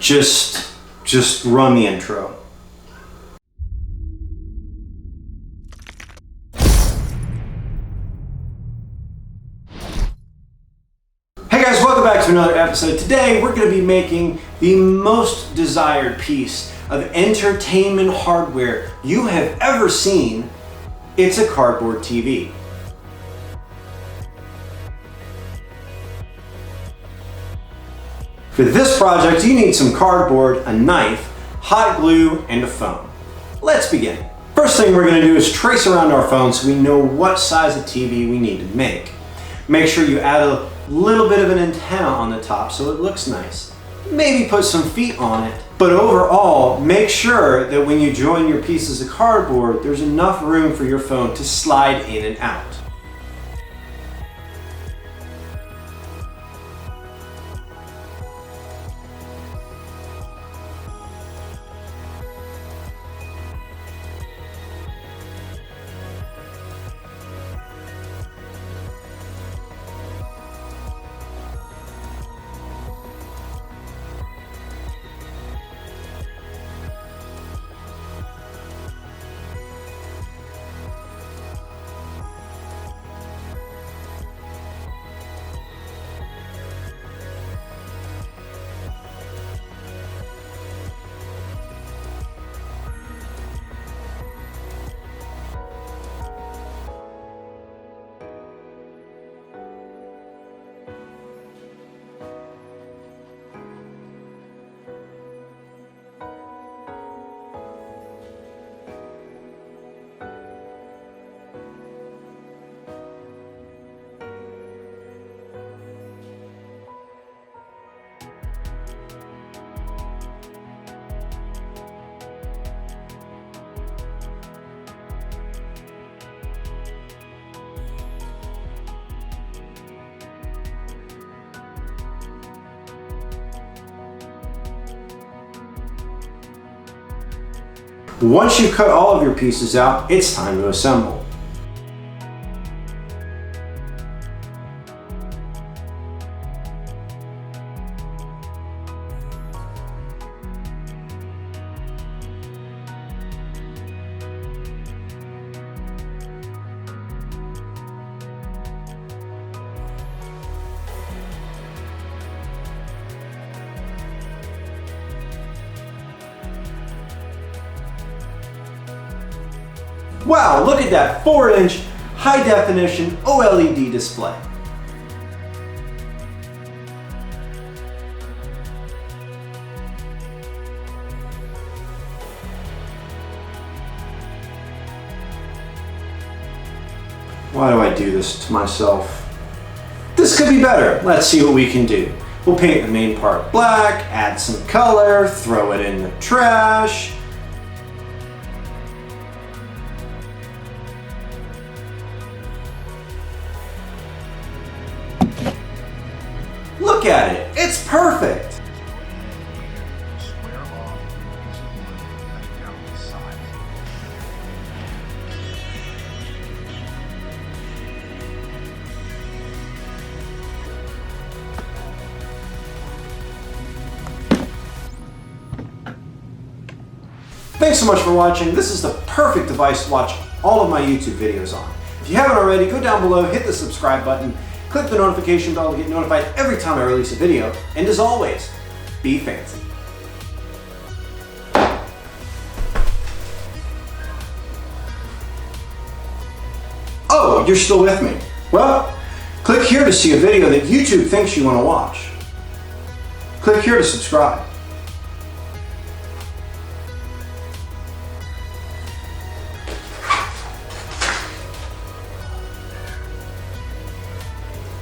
just run the intro. Hey guys, welcome back to another episode. Today we're going to be making the most desired piece of entertainment hardware you have ever seen. It's a cardboard TV. For this project, you need some cardboard, a knife, hot glue, and a phone. Let's begin. First thing we're going to do is trace around our phone so we know what size of TV we need to make. Make sure you add a little bit of an antenna on the top so it looks nice. Maybe put some feet on it. But overall, make sure that when you join your pieces of cardboard, there's enough room for your phone to slide in and out. Once you cut all of your pieces out, it's time to assemble. Wow, look at that 4-inch high definition OLED display. Why do I do this to myself? This could be better. Let's see what we can do. We'll paint the main part black, add some color, throw it in the trash. Look at it, it's perfect! Thanks so much for watching. This is the perfect device to watch all of my YouTube videos on. If you haven't already, go down below, hit the subscribe button, click the notification bell to get notified every time I release a video, and as always, be fancy. Oh, you're still with me? Well, click here to see a video that YouTube thinks you want to watch. Click here to subscribe.